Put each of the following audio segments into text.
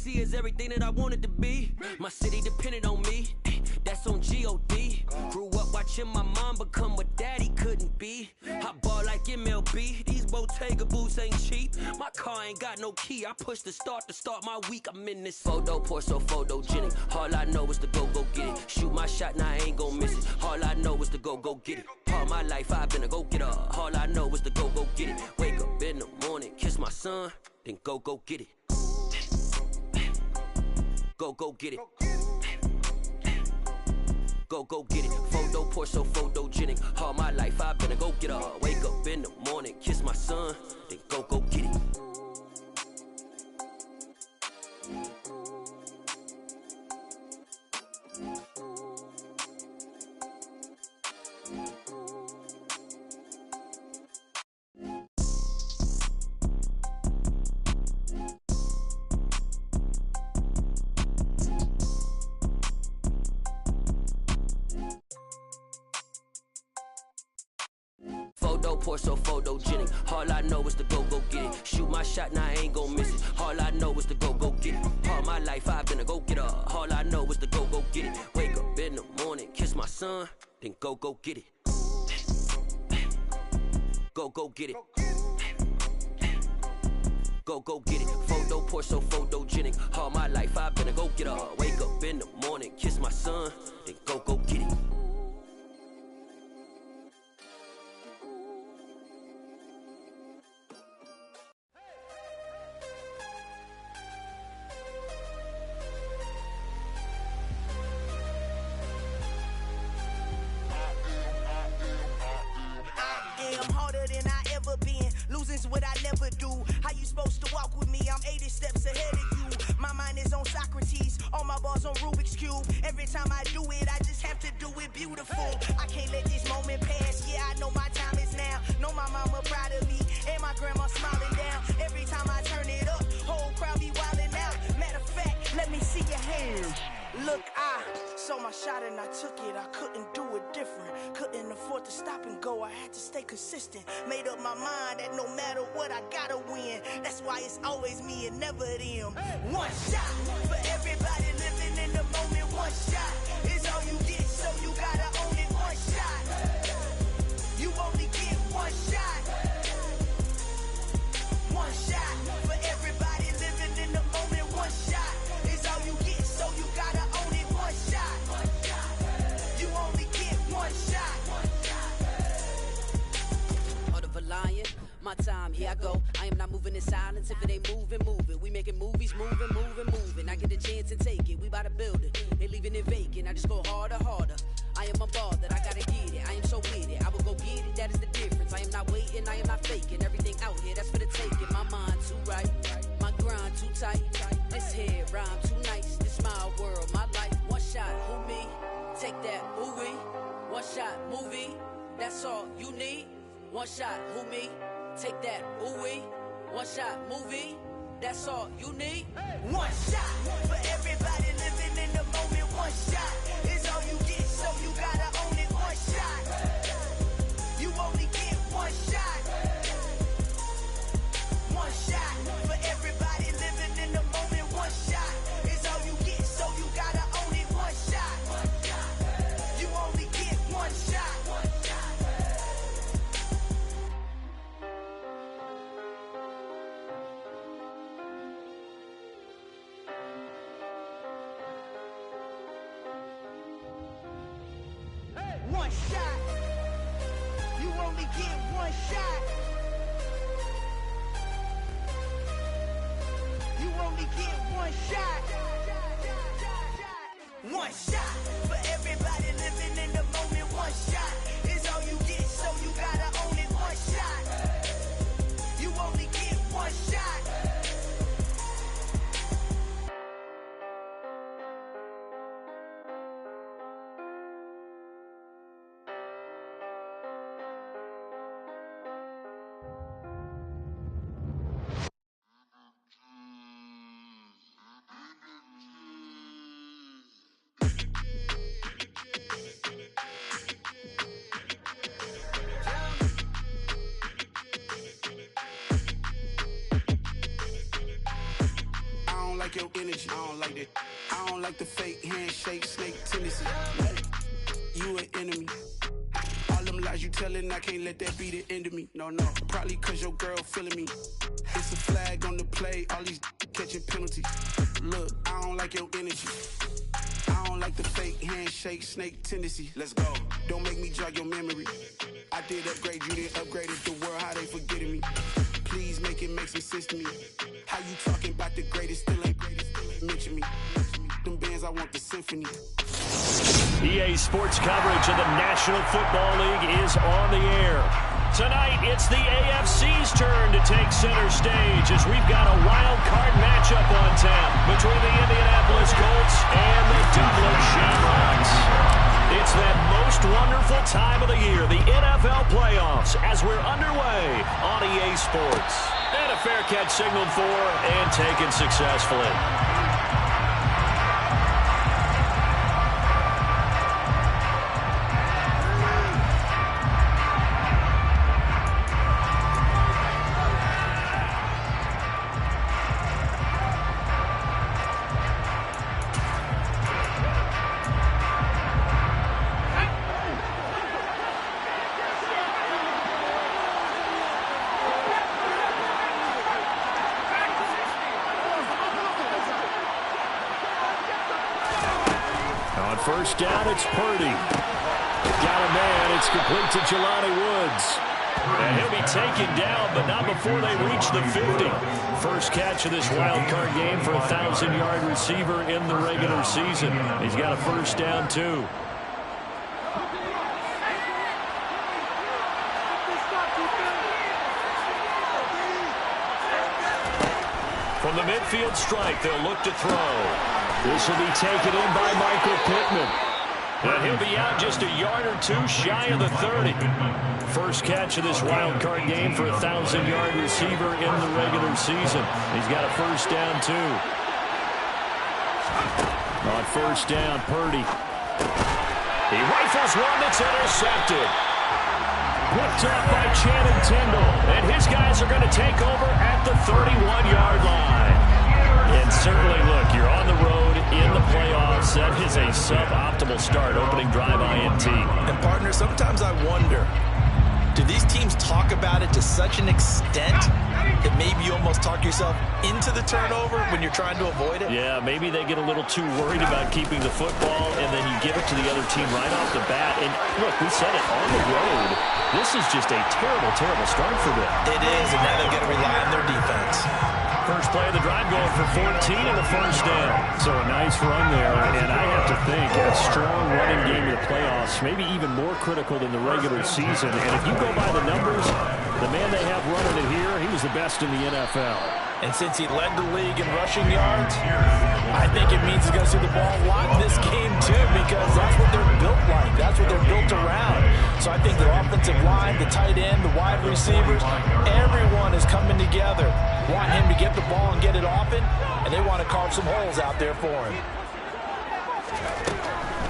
DC is everything that I wanted to be. My city depended on me, that's on G.O.D. Grew up watching my mom become what daddy couldn't be. I ball like MLB, these Bottega boots ain't cheap. My car ain't got no key, I push the start to start my week. I'm in this photo, pour so photogenic. All I know is to go get it. Shoot my shot, now I ain't gon' miss it. All I know is to go get it. All my life I've been a go-getter. All I know is to go get it. Wake up in the morning, kiss my son, then go get it. Go get it. Go get it. Photo, pour so photogenic. All my life I've been a go-getter. Wake up in the morning, kiss my son, then go get it. Photo, pour so photogenic. All I know is to go get it. Shoot my shot, now I ain't gon' miss it. All I know is to go get it. All my life I've been a go-getter. All I know is to go get it. Wake up in the morning, kiss my son, then go get it. Go get it. Go get it. Photo, pour so photogenic. All my life I've been a go-getter. Wake up in the morning, kiss my son, then go get it. Losing's what I never do. How you supposed to walk with me? I'm 80 steps ahead of you. My mind is on Socrates, all my balls on Rubik's Cube. Every time I do it, I just have to do it beautiful. I can't let this moment pass. Yeah, I know my time is now. Know my mama proud of me, and my grandma smiling down. Every time I turn it up, whole crowd be wildin' out. Matter of fact, let me see your hands. Look, I saw my shot and I took it. I couldn't do it different. Couldn't afford to stop and go. I had to stay consistent. Made up my mind that no matter what, I gotta win. That's why it's always me and never them. One shot for everybody living in the moment. One shot is all you get, so you gotta own it. One shot. You only get one shot. One shot for everybody living in the moment. One shot is all you get, so you gotta own it. One shot. You only get one shot. Heart of a lion, my time, here I go. I am not moving in silence. If it ain't moving. We making movies, moving. I get a chance and take it. We bout to build it. They leaving it vacant. I just go harder. I am a ball that I gotta get it. I am so with it. I will go get it. That is the difference. I am not waiting. I am not faking. Everything out here, that's for the taking. My mind too right. My grind too tight. This head rhyme too nice. This my world, my life. One shot, who me? Take that, movie. One shot, movie. That's all you need. One shot, who me? Take that, ooh-wee. One shot, movie. That's all you need. One shot for everybody living in the moment. One shot is all you get, so you gotta own it. One shot. You only get one shot. One shot for everybody living in the moment. One shot is all you get, so you gotta own it. One shot. You only get one shot. One shot. You only get one shot. You only get one shot. One shot for everybody living in the moment. One shot is all you get, so you gotta own it. One shot. You only get one shot. like your energy. I don't like that. I don't like the fake handshake, snake tendency. You an enemy. All them lies you telling, I can't let that be the end of me. No, probably cause your girl feeling me. It's a flag on the play, all these catching penalties. Look, I don't like your energy. I don't like the fake handshake, snake tendency. Let's go. Don't make me jog your memory. I did upgrade, you didn't upgrade it. The world, how they forgetting me. Please make it make some sense to me. How you talking about the greatest, still ain't mention me. Them bands, I want the symphony. EA Sports coverage of the National Football League is on the air. Tonight, it's the AFC's turn to take center stage as we've got a wild card matchup on tap between the Indianapolis Colts and the Dublin Shamrocks. It's that most wonderful time of the year, the NFL playoffs, as we're underway on EA Sports. And a fair catch signaled for and taken successfully. First down, it's Purdy. Got a man, it's complete to Jelani Woods. And he'll be taken down, but not before they reach the 50. First catch of this wild card game for a 1,000-yard receiver in the regular season. He's got a first down, too. From the midfield stripe, they'll look to throw. This will be taken in by Michael Pittman. And he'll be out just a yard or two shy of the 30. First catch of this wild card game for a 1,000-yard receiver in the regular season. He's got a first down, too. On first down, Purdy. He rifles one that's intercepted. Picked up by Channing Tindall. And his guys are going to take over at the 31-yard line. And certainly, look, you're on the road in the playoffs. That is a suboptimal start, opening drive INT. And, partner, sometimes I wonder, do these teams talk about it to such an extent that maybe you almost talk yourself into the turnover when you're trying to avoid it? Yeah, maybe they get a little too worried about keeping the football, and then you give it to the other team right off the bat. And, look, we said it, on the road, this is just a terrible, terrible start for them. It is, and now they've got to rely on their defense. First play of the drive going for 14 and a first down. So a nice run there, and I have to think a strong running game in the playoffs, maybe even more critical than the regular season. And if you go by the numbers, the man they have running it here, he was the best in the NFL. And since he led the league in rushing yards, I think it means he's going to see the ball a lot in this game, too, because that's what they're built like. That's what they're built around. So I think the offensive line, the tight end, the wide receivers, everyone is coming together. Want him to get the ball and get it often, and they want to carve some holes out there for him.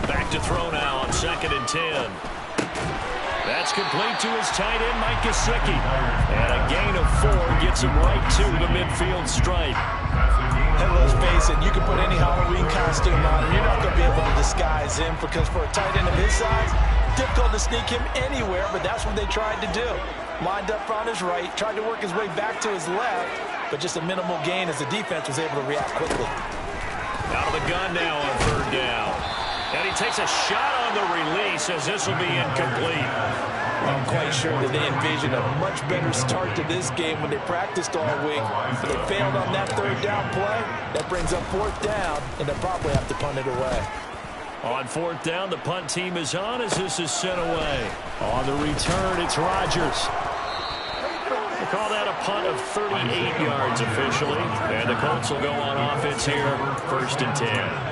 Back to throw now on 2nd and 10. That's complete to his tight end, Mike Gesicki. And a gain of 4 gets him right to the midfield stripe. And let's face it, you can put any Halloween costume on, and you're not going to be able to disguise him, because for a tight end of his size, difficult to sneak him anywhere, but that's what they tried to do. Lined up on his right, tried to work his way back to his left, but just a minimal gain as the defense was able to react quickly. Out of the gun now on 3rd down. And he takes a shot on the release as this will be incomplete. I'm quite sure that they envisioned a much better start to this game when they practiced all week. But they failed on that 3rd down play. That brings up 4th down, and they'll probably have to punt it away. On 4th down, the punt team is on as this is sent away. On the return, it's Rodgers. They call that a punt of 38 yards officially. And the Colts will go on offense here, 1st and 10.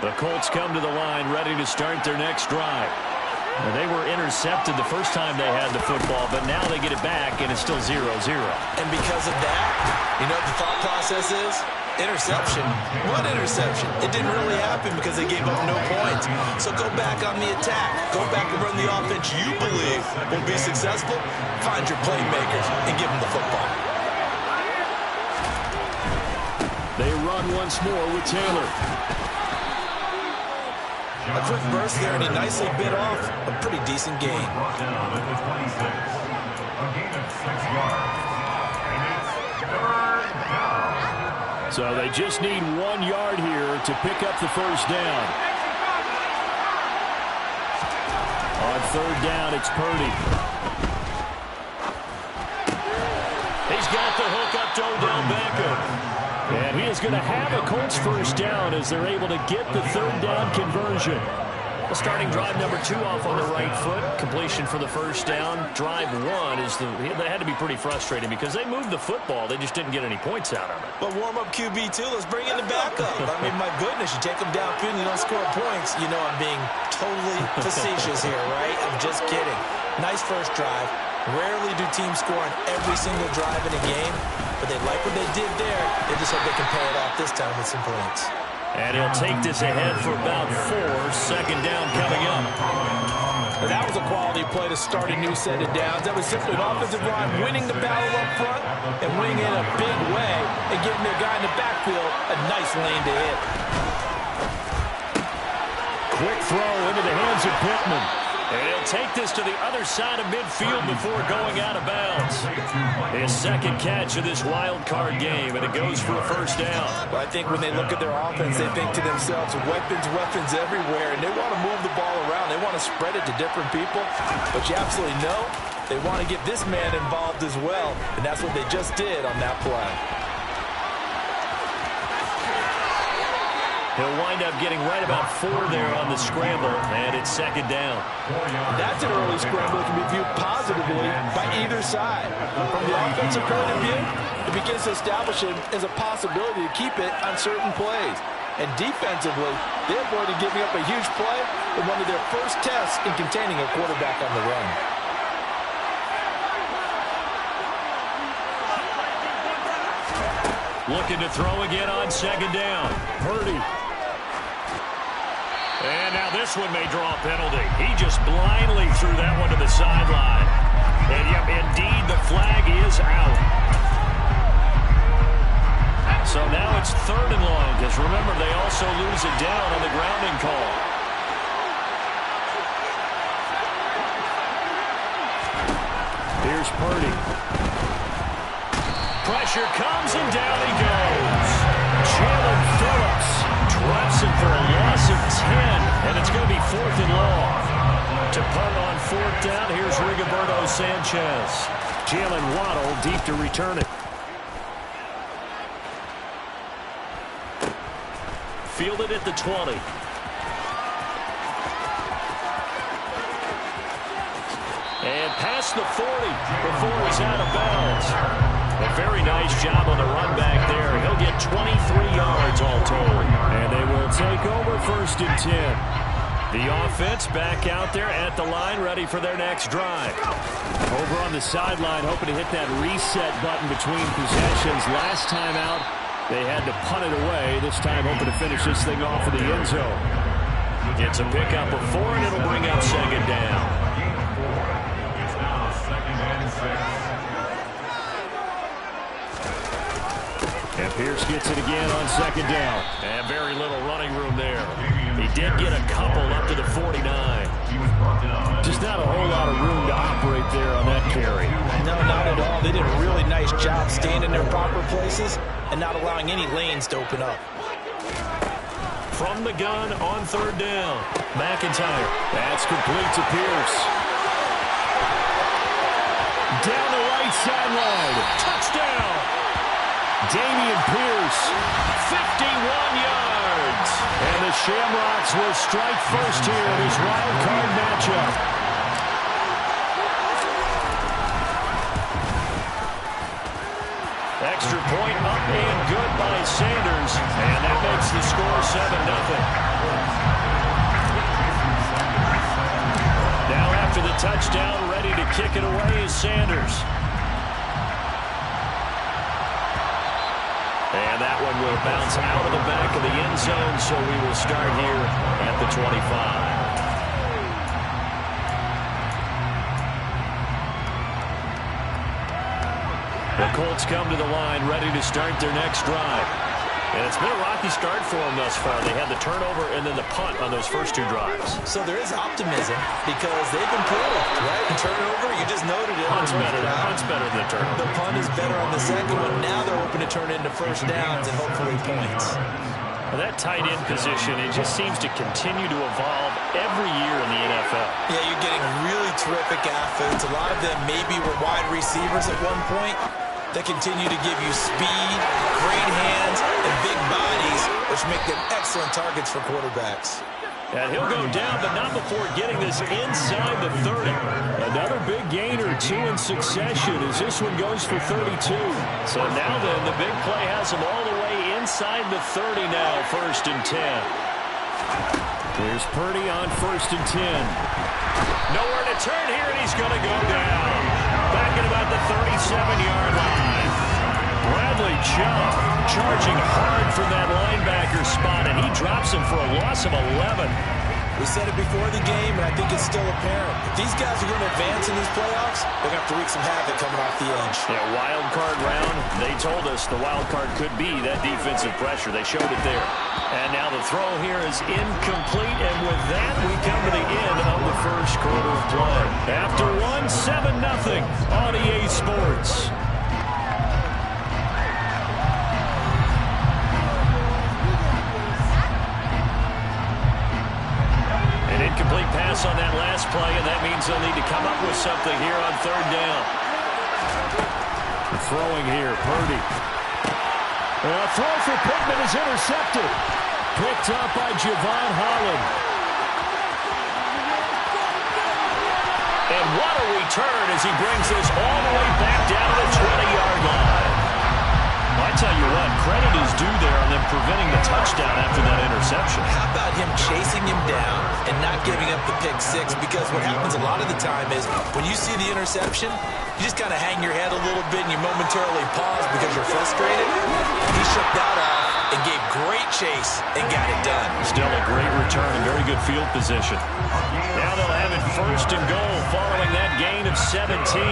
The Colts come to the line ready to start their next drive. And they were intercepted the first time they had the football, but now they get it back, and it's still 0-0. And because of that, you know what the thought process is? Interception. What interception? It didn't really happen because they gave up no points. So go back on the attack. Go back and run the offense you believe will be successful. Find your playmakers and give them the football. on once more with Taylor. A quick burst there, and he nicely bit off a pretty decent gain. So they just need 1 yard here to pick up the first down. On third down, it's Purdy. He's got the hook up to Odell Beckham. And he is going to have a Colts first down as they're able to get the third down conversion. Well, starting drive number 2 off on the right foot. Completion for the first down. Drive 1 is they had to be pretty frustrating because they moved the football. They just didn't get any points out of it. But warm-up QB, too. Let's bring in the backup. I mean, my goodness, you take them downfield and you don't score points. You know I'm being totally facetious here, right? I'm just kidding. Nice first drive. Rarely do teams score on every single drive in a game, but they like what they did there. They just hope they can pay it off this time with some points. And he'll take this ahead for about 4. Second down coming up. And that was a quality play to start a new set of downs. That was simply an offensive line winning the battle up front and winning in a big way and giving their guy in the backfield a nice lane to hit. Quick throw into the hands of Pittman. And he'll take this to the other side of midfield before going out of bounds. His second catch of this wild card game, and it goes for a first down. Well, I think when they look at their offense, they think to themselves, weapons everywhere, and they want to move the ball around. They want to spread it to different people, but you absolutely know they want to get this man involved as well, and that's what they just did on that play. He'll wind up getting right about 4 there on the scramble, and it's second down. That's an early scramble that can be viewed positively by either side. From the offensive point of view, it begins to establish it as a possibility to keep it on certain plays. And defensively, they avoided giving up a huge play in one of their first tests in containing a quarterback on the run. Looking to throw again on second down. Purdy. And now this one may draw a penalty. He just blindly threw that one to the sideline. And yep, indeed, the flag is out. So now it's 3rd and long, because remember, they also lose it down on the grounding call. Here's Purdy. Pressure comes, and down he goes. Jalen Phillips drops it for a loss of 10, and it's going to be 4th and long. To punt on 4th down, here's Rigoberto Sanchez. Jalen Waddle deep to return it. Fielded at the 20. And past the 40 before he's out of bounds. A very nice job on the run back there. He'll get 23 yards all told. And they will take over 1st and 10. The offense back out there at the line, ready for their next drive. Over on the sideline, hoping to hit that reset button between possessions. Last time out, they had to punt it away. This time, hoping to finish this thing off in the end zone. Gets a pickup of 4, and it'll bring up second down. And Pierce gets it again on second down. And very little running room there. He did get a couple up to the 49. Just not a whole lot of room to operate there on that carry. No, not at all. They did a really nice job staying in their proper places and not allowing any lanes to open up. From the gun on 3rd down. McIntyre. That's complete to Pierce. Down the right sideline. Touchdown. Damian Pierce, 51 yards. And the Shamrocks will strike first here in this wild card matchup. Extra point up and good by Sanders. And that makes the score 7-0. Now after the touchdown, ready to kick it away is Sanders. And that one will bounce out of the back of the end zone, so we will start here at the 25. The Colts come to the line, ready to start their next drive. And it's been a rocky start for them thus far. They had the turnover and then the punt on those first 2 drives. So there is optimism because they've improved, right? Turnover, you just noted it. Punt's better than the turnover. The punt is better on the second one. Now they're open to turn into first downs and hopefully points. Well, that tight end position, it just seems to continue to evolve every year in the NFL. Yeah, you're getting really terrific athletes. A lot of them maybe were wide receivers at one point. They continue to give you speed, great hands, and big bodies, which make them excellent targets for quarterbacks. And he'll go down, but not before getting this inside the 30. Another big gainer, 2 in succession, as this one goes for 32. So now then, the big play has him all the way inside the 30 now, 1st and 10. Here's Purdy on 1st and 10. Nowhere to turn here, and he's going to go down. Back at about the 37-yard line. Bradley Chubb charging hard from that linebacker spot, and he drops him for a loss of 11. We said it before the game, and I think it's still apparent. If these guys are going to advance in these playoffs, they're going to have to wreak some havoc coming off the edge. Yeah, wild card round. They told us the wild card could be that defensive pressure. They showed it there. And now the throw here is incomplete, and with that, we come to the end of the first quarter of play. After 7-0 on EA Sports. Incomplete pass on that last play, and that means they'll need to come up with something here on 3rd down. Throwing here, Purdy. A throw for Pittman is intercepted. Picked up by Javon Holland. And what a return as he brings this all the way back down to the 20-yard line. I tell you what, credit is due there on them preventing the touchdown after that interception. How about him chasing him down and not giving up the pick 6? Because what happens a lot of the time is when you see the interception, you just kind of hang your head a little bit and you momentarily pause because you're frustrated. He shook that off and gave great chase and got it done. Still a great return, very good field position. Now they'll have it 1st and goal following that gain of 17.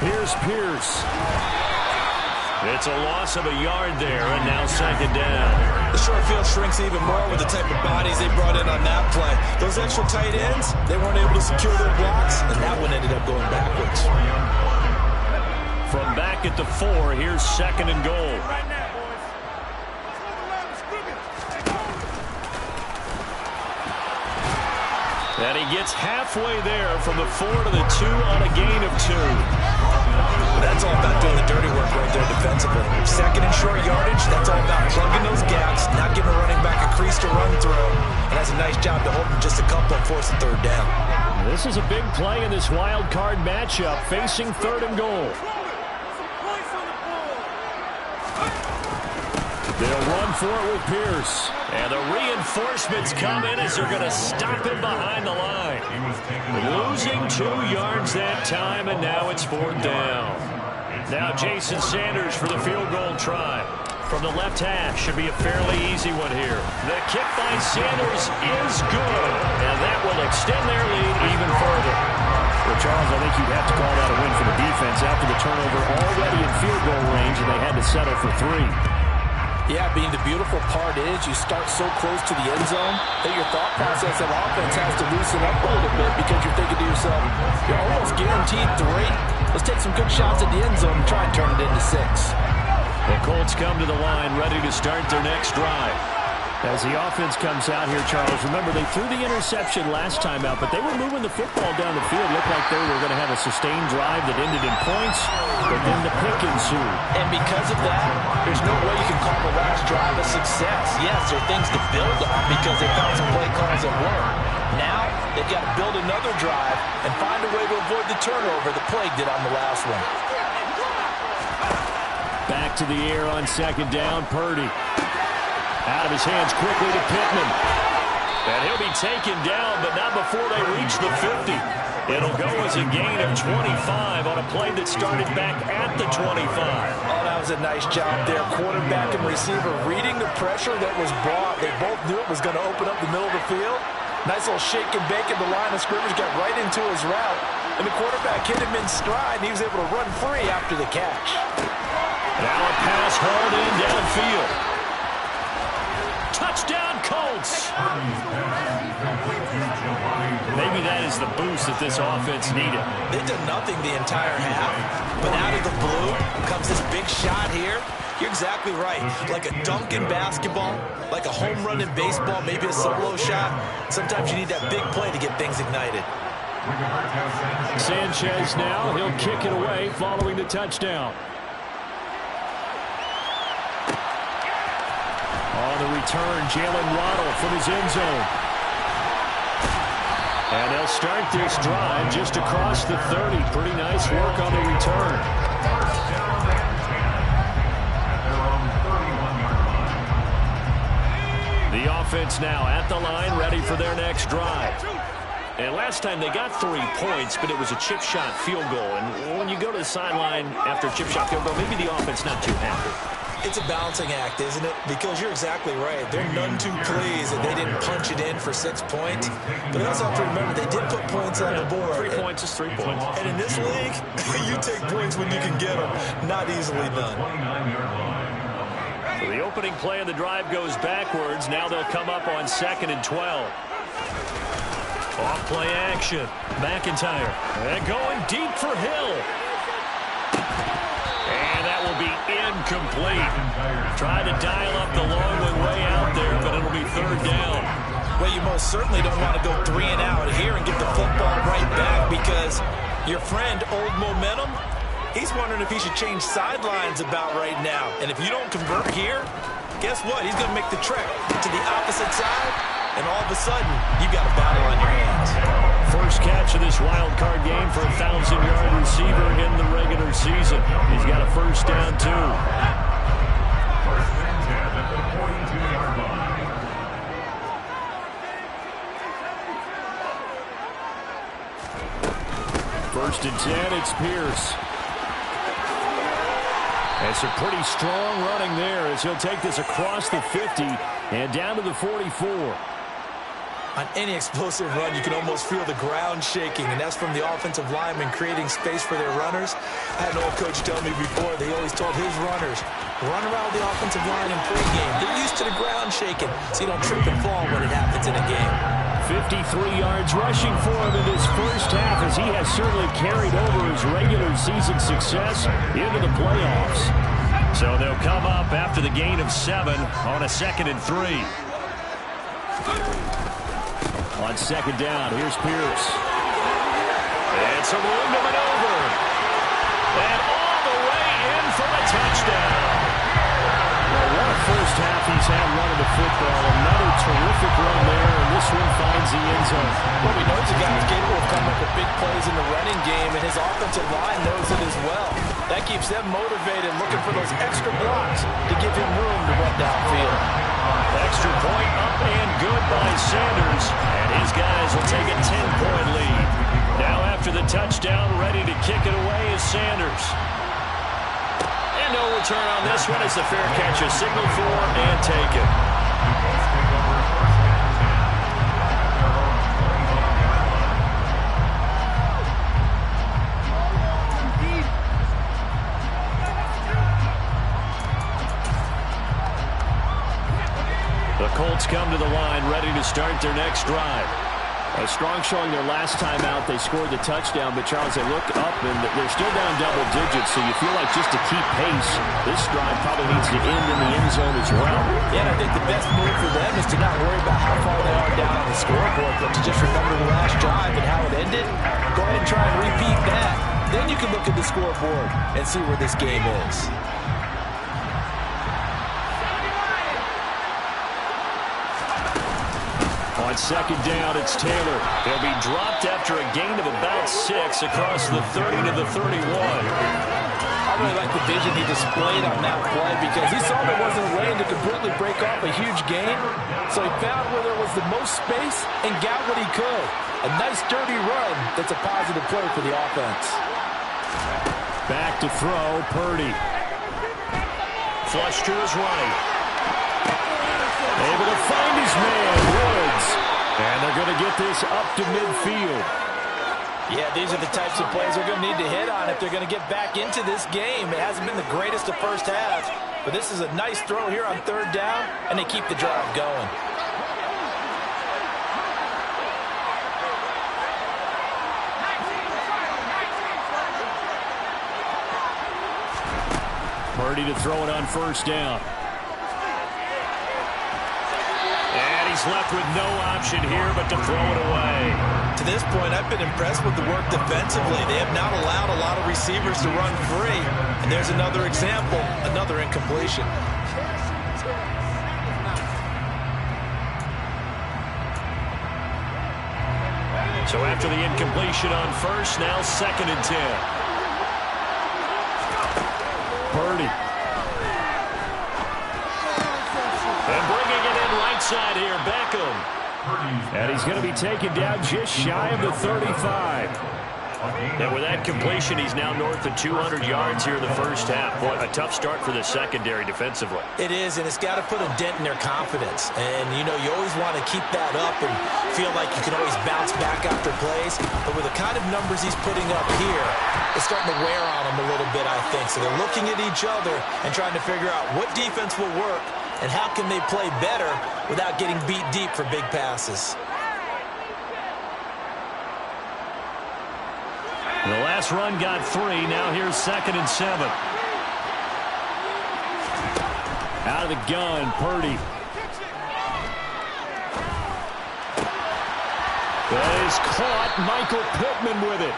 Here's Pierce. It's a loss of a yard there, and now 2nd down. The short field shrinks even more with the type of bodies they brought in on that play. Those extra tight ends, they weren't able to secure their blocks, and that one ended up going backwards. From back at the 4, here's 2nd and goal. And he gets halfway there from the 4 to the 2 on a gain of 2. That's all about doing the dirty work right there defensively. 2nd and short yardage, that's all about plugging those gaps, not giving a running back a crease to run through. And that's a nice job to hold him just a couple and force a 3rd down. This is a big play in this wild card matchup, facing 3rd and goal. They'll run for it with Pierce. And the reinforcements come in as they're going to stop him behind the line. Losing 2 yards that time, and now it's 4th down. Now Jason Sanders for the field goal try. From the left hash, should be a fairly easy one here. The kick by Sanders is good, and that will extend their lead even further. Well, Charles, I think you'd have to call that a win for the defense after the turnover already in field goal range, and they had to settle for 3. Yeah, being the beautiful part is you start so close to the end zone that your thought process of offense has to loosen up a little bit because you're thinking to yourself, you're almost guaranteed 3. Let's take some good shots at the end zone and try and turn it into 6. The Colts come to the line ready to start their next drive. As the offense comes out here, Charles, remember they threw the interception last time out, but they were moving the football down the field. Looked like they were going to have a sustained drive that ended in points, but then the pick ensued. And because of that, there's no way you can call the last drive a success. Yes, there are things to build on because they found some play calls that work. Now, they've got to build another drive and find a way to avoid the turnover that plagued it on the last one. Back to the air on 2nd down, Purdy. Out of his hands quickly to Pittman. And he'll be taken down, but not before they reach the 50. It'll go as a gain of 25 on a play that started back at the 25. Oh, that was a nice job there. Quarterback and receiver reading the pressure that was brought. They both knew it was going to open up the middle of the field. Nice little shake and bake at the line of scrimmage. Got right into his route. And the quarterback hit him in stride, and he was able to run free after the catch. Now a pass hauled in downfield. Touchdown, Colts! Maybe that is the boost that this offense needed. They did nothing the entire half, but out of the blue comes this big shot here. You're exactly right. Like a dunk in basketball, like a home run in baseball, maybe a solo shot. Sometimes you need that big play to get things ignited. Sanchez now, he'll kick it away following the touchdown. On the return, Jalen Waddle from his end zone. And they'll start this drive just across the 30. Pretty nice work on the return. The offense now at the line, ready for their next drive. And last time they got 3 points, but it was a chip shot field goal. And when you go to the sideline after a chip shot field goal, maybe the offense not too happy. It's a balancing act, isn't it? Because you're exactly right. They're none too pleased that they didn't punch it in for 6 points. But you also have to remember they did put points on the board. 3 points is 3 points. And in this league, you take points when you can get them. Not easily done. So the opening play of the drive goes backwards. Now they'll come up on 2nd and 12. Off play action. McIntyre. And going deep for Hill. And that will be incomplete. Try to dial up the long one way out there, but it'll be 3rd down. Well, you most certainly don't want to go 3 and out here and get the football right back because your friend, Old Momentum, he's wondering if he should change sidelines about right now. And if you don't convert here, guess what? He's going to make the trek to the opposite side, and all of a sudden, you've got a battle on your hands. First catch of this wild card game for a 1,000-yard receiver in the regular season. He's got a first down, too. First and 10, it's Pierce. It's a pretty strong running there as he'll take this across the 50 and down to the 44. On any explosive run, you can almost feel the ground shaking, and that's from the offensive linemen creating space for their runners. I had an old coach tell me before, they always told his runners, run around the offensive line in pregame. Get used to the ground shaking so you don't trip and fall when it happens in a game. 53 yards rushing for him in this first half as he has certainly carried over his regular season success into the playoffs. So they'll come up after the gain of 7 on a 2nd and 3. On 2nd down, here's Pierce. It's a room to maneuver. And all the way in for the touchdown. Well, what a first half he's had running the football. Another terrific run there, and this one finds the end zone. Well, we know the guy is capable of coming up with big plays in the running game, and his offensive line knows it as well. That keeps them motivated, looking for those extra blocks to give him room to run downfield. Extra point up and good by Sanders. And his guys will take a 10-point lead. Now after the touchdown, ready to kick it away is Sanders. And no return on this one as the fair catch is signaled for and taken. The Colts come to the line, ready to start their next drive. A strong showing their last time out. They scored the touchdown, but Charles, they look up and they're still down double digits, so you feel like just to keep pace, this drive probably needs to end in the end zone as well. Yeah, and I think the best move for them is to not worry about how far they are down on the scoreboard, but to just remember the last drive and how it ended. Go ahead and try and repeat that. Then you can look at the scoreboard and see where this game is. On 2nd down, it's Taylor. He'll be dropped after a gain of about 6 across the 30 to the 31. I really like the vision he displayed on that play because he saw there wasn't a lane to completely break off a huge gain. So he found where there was the most space and got what he could. A nice, dirty run that's a positive play for the offense. Back to throw, Purdy. Flush to his right. Able to find his man, Woods. And they're going to get this up to midfield. Yeah, these are the types of plays they're going to need to hit on if they're going to get back into this game. It hasn't been the greatest of first halves, but this is a nice throw here on third down, and they keep the drive going. Purdy to throw it on first down. And he's left with no option here but to throw it away. To this point, I've been impressed with the work defensively. They have not allowed a lot of receivers to run free. And there's another example, another incompletion. So after the incompletion on first, now 2nd and 10. Purdy. And bringing it in right side here, Beckham. And he's going to be taken down just shy of the 35. And with that completion, he's now north of 200 yards here in the first half. Boy, a tough start for the secondary defensively. It is, and it's got to put a dent in their confidence. And, you know, you always want to keep that up and feel like you can always bounce back after plays. But with the kind of numbers he's putting up here, it's starting to wear on them a little bit, I think. So they're looking at each other and trying to figure out what defense will work and how can they play better without getting beat deep for big passes. The last run got 3. Now here's 2nd and 7. Out of the gun, Purdy. That is caught. Michael Pittman with it.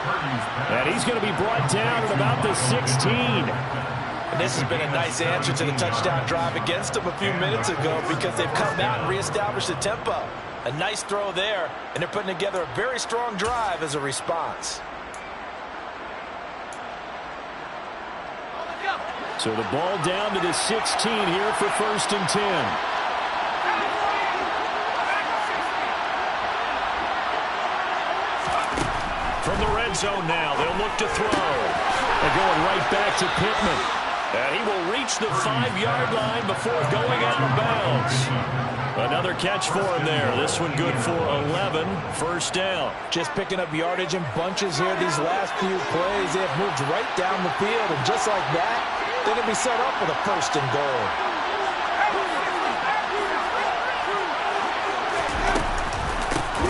And he's going to be brought down at about the 16. And this has been a nice answer to the touchdown drive against them a few minutes ago because they've come out and reestablished the tempo. A nice throw there, and they're putting together a very strong drive as a response. So the ball down to the 16 here for 1st and 10. From the red zone now, they'll look to throw. They're going right back to Pittman. And he will reach the 5-yard line before going out of bounds. Another catch for him there. This one good for 11. 1st down. Just picking up yardage in bunches here these last few plays. They have moved right down the field, and just like that, they're going to be set up with a 1st and goal.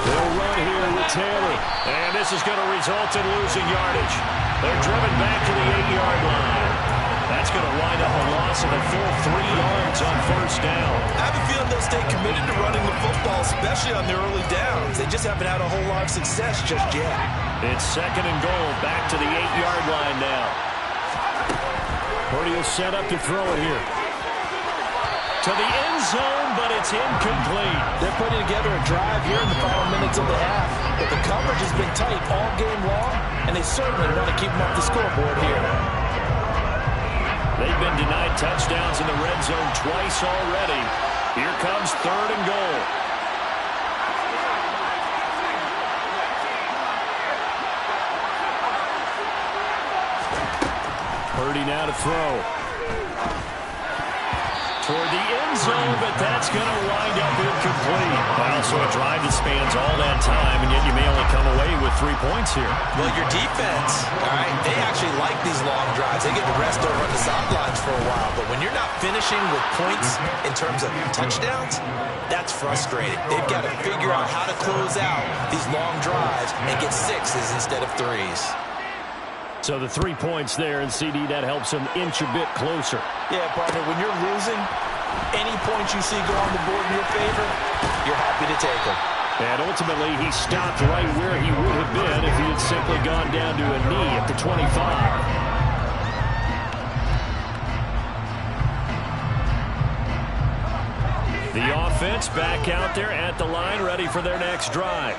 They'll run here with Taylor. And this is going to result in losing yardage. They're driven back to the 8-yard line. That's going to wind up a loss of a full 3 yards on 1st down. I have a feeling they'll stay committed to running the football, especially on their early downs. They just haven't had a whole lot of success just yet. It's 2nd and goal, back to the 8-yard line now. Purdy will set up to throw it here. To the end zone, but it's incomplete. They're putting together a drive here in the final minutes of the half. But the coverage has been tight all game long, and they certainly want to keep them off the scoreboard here. They've been denied touchdowns in the red zone twice already. Here comes 3rd and goal. Purdy now to throw. Toward the end zone, but that's going to wind up incomplete. Wow, so a drive that spans all that time, and yet you may only come away with 3 points here. Well, your defense, all right, they actually like these long drives. They get the rest over on the sidelines for a while, but when you're not finishing with points in terms of touchdowns, that's frustrating. They've got to figure out how to close out these long drives and get 6s instead of 3s. So the 3 points there, and CD, that helps them inch a bit closer. Yeah, partner, when you're losing, any points you see go on the board in your favor, you're happy to take them. And ultimately, he stopped right where he would have been if he had simply gone down to a knee at the 25. The offense back out there at the line, ready for their next drive.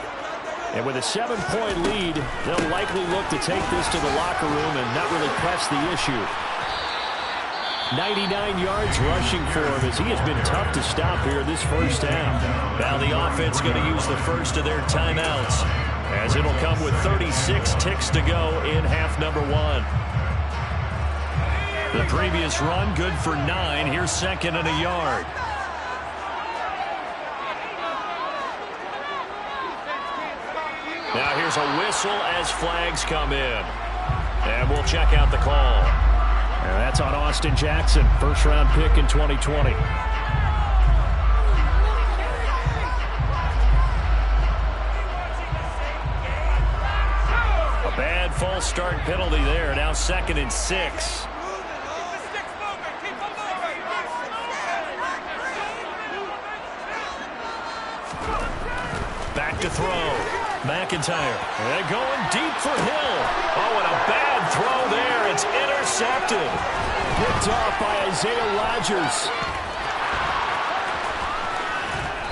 And with a 7-point lead, they'll likely look to take this to the locker room and not really press the issue. 99 yards rushing for him as he has been tough to stop here this first half. Now the offense going to use the first of their timeouts as it'll come with 36 ticks to go in half number 1. The previous run good for 9. Here's 2nd and a yard. Now here's a whistle as flags come in. And we'll check out the call. And that's on Austin Jackson, first-round pick in 2020. A bad false start penalty there. Now 2nd and 6. Back to throw. McIntyre. And going deep for Hill. Oh, and a bad throw there. It's intercepted. Picked off by Isaiah Rodgers.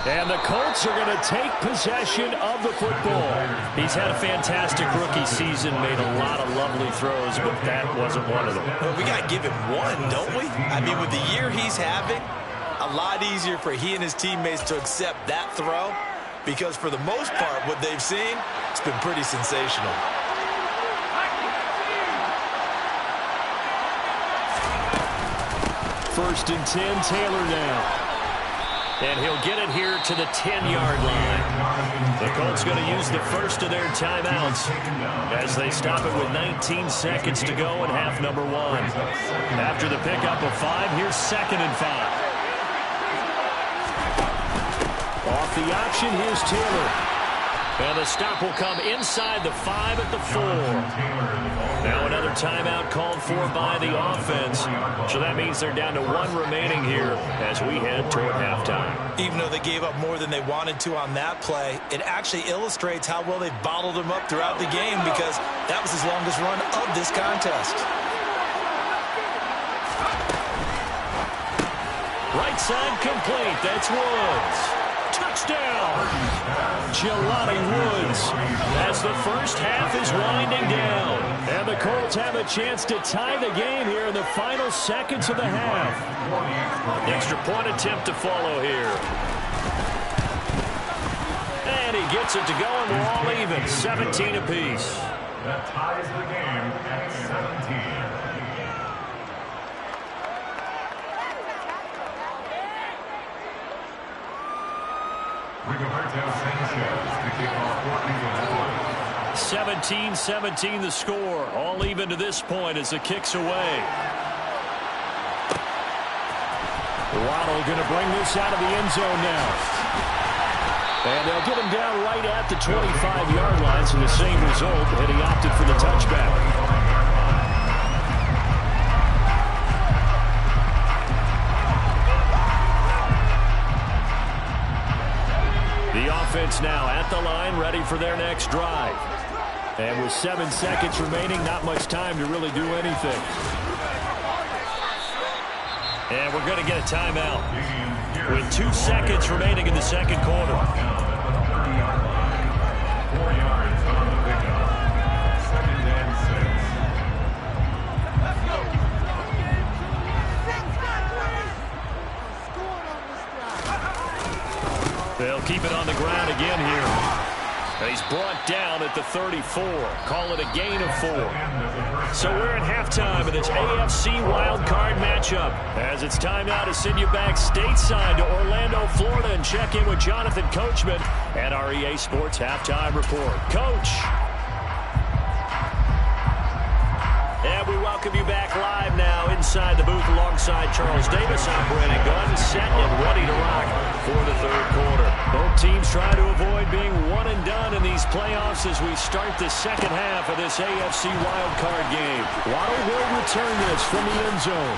And the Colts are going to take possession of the football. He's had a fantastic rookie season, made a lot of lovely throws, but that wasn't one of them. Well, we got to give him one, don't we? I mean, with the year he's having, a lot easier for he and his teammates to accept that throw. Because for the most part, what they've seen, it's been pretty sensational. First and 10, Taylor now. And he'll get it here to the 10-yard line. The Colts going to use the first of their timeouts as they stop it with 19 seconds to go in half number 1. After the pickup of 5, here's 2nd and 5. Off the option, here's Taylor. And the stop will come inside the 5 at the 4. Now another timeout called for by the offense. So that means they're down to 1 remaining here as we head toward halftime. Even though they gave up more than they wanted to on that play, it actually illustrates how well they bottled them up throughout the game because that was his longest run of this contest. Right side complete. That's Woods. Touchdown! Jelani Woods as the first half is winding down. And the Colts have a chance to tie the game here in the final seconds of the half. Extra point attempt to follow here. And he gets it to go, and we're all even. 17 apiece. That ties the game at 17. Rigoberto Sanchez to kick off 17-17 the score. All even to this point as the kick's away. Waddle going to bring this out of the end zone now. And they'll get him down right at the 25-yard line, so the same result, and he opted for the touchback. The offense now at the line, ready for their next drive. And with 7 seconds remaining, not much time to really do anything. And we're going to get a timeout with 2 seconds remaining in the second quarter. 4 yards on the pickup. 2nd and 6. They'll keep it on the ground again here. He's brought down at the 34. Call it a gain of 4. So we're at halftime of this AFC wildcard matchup. As it's time now to send you back stateside to Orlando, Florida, and check in with Jonathan Coachman at our EA Sports Halftime Report. Coach. And we welcome you back live now inside the booth alongside Charles Davis. I'm Brandon Gunn, set and ready to rock for the third quarter. Both teams try to avoid being one and done in these playoffs as we start the second half of this AFC wildcard game. Waddle will return this from the end zone.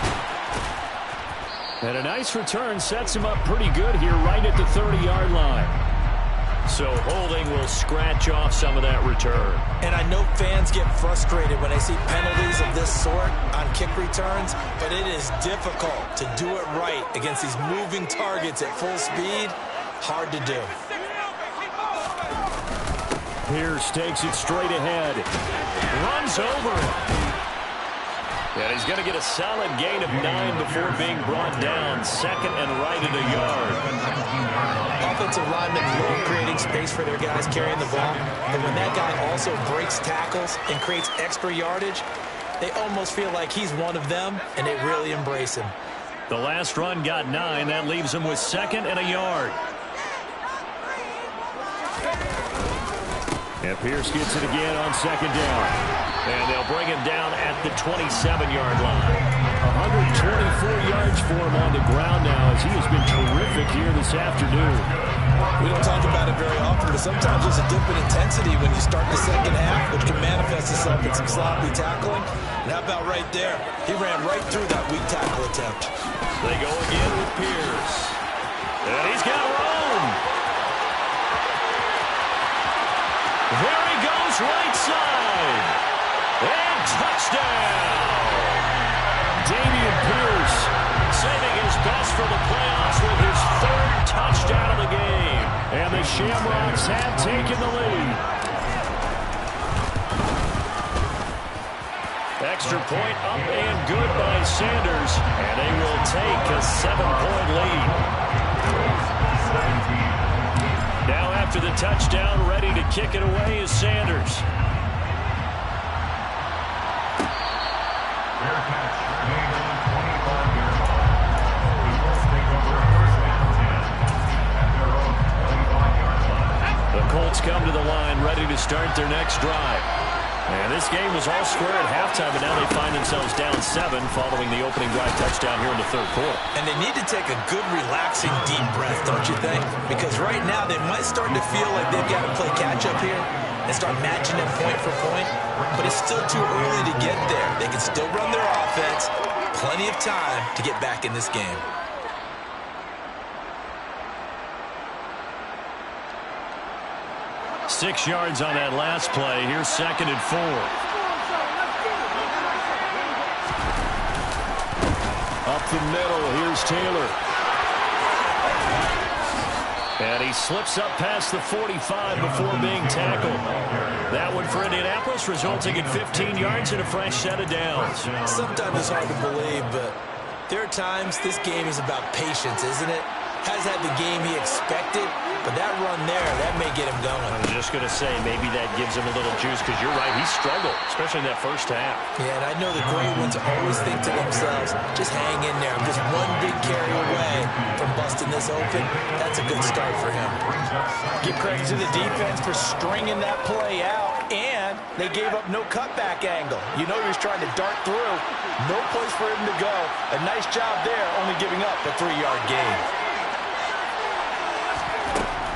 And a nice return sets him up pretty good here right at the 30-yard line. So holding will scratch off some of that return. And I know fans get frustrated when they see penalties of this sort on kick returns, but it is difficult to do it right against these moving targets at full speed. Hard to do. Pierce takes it straight ahead. Runs over it. And he's going to get a solid gain of 9 before being brought down. 2nd and right at a yard. Offensive linemen love creating space for their guys carrying the ball. But when that guy also breaks tackles and creates extra yardage, they almost feel like he's one of them, and they really embrace him. The last run got 9. That leaves him with 2nd and a yard. And Pierce gets it again on second down. And they'll bring him down at the 27-yard line. 124 yards for him on the ground now as he has been terrific here this afternoon. We don't talk about it very often, but sometimes there's a dip in intensity when you start the second half, which can manifest itself in some sloppy tackling. And how about right there? He ran right through that weak tackle attempt. They go again with Pierce. And he's got room. There he goes, right side. And touchdown. Dameon Pierce saving his best for the playoffs with his third touchdown of the game. And the Shamrocks have taken the lead. Extra point up and good by Sanders. And they will take a 7-point lead. Now after the touchdown, ready to kick it away is Sanders. Fair catch made on 25-yard line. The Colts take over first down 10 at their own 25-yard line. The Colts come to the line ready to start their next drive. And this game was all square at halftime, and now they find themselves down 7 following the opening drive touchdown here in the third quarter. And they need to take a good, relaxing, deep breath, don't you think? Because right now they might start to feel like they've got to play catch-up here and start matching it point for point. But it's still too early to get there. They can still run their offense. Plenty of time to get back in this game. Six yards on that last play. Here's 2nd and 4. Up the middle. Here's Taylor. And he slips up past the 45 before being tackled. That one for Indianapolis, resulting in 15 yards and a fresh set of downs. Sometimes it's hard to believe, but there are times this game is about patience, isn't it? Has had the game he expected, but that run there, that may get him going. I was just going to say, maybe that gives him a little juice, because you're right, he struggled, especially in that first half. Yeah, and I know the great ones always think to themselves, just hang in there. Just one big carry away from busting this open. That's a good start for him. Give credit to the defense for stringing that play out, and they gave up no cutback angle. You know he was trying to dart through. No place for him to go. A nice job there, only giving up a 3-yard gain.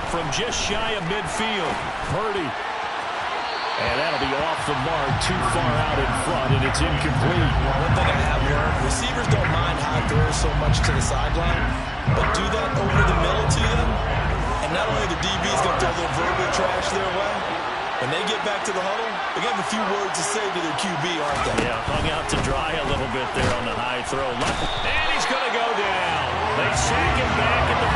From just shy of midfield, Purdy. And that'll be off the mark, too far out in front, and it's incomplete. One thing I have learned, receivers don't mind high throws so much to the sideline, but do that over the middle to them, and not only the DB's going to throw their verbal trash their way, when they get back to the huddle, they got a few words to say to their QB, aren't they? Yeah, hung out to dry a little bit there on the high throw. And he's going to go down. They sack him back at the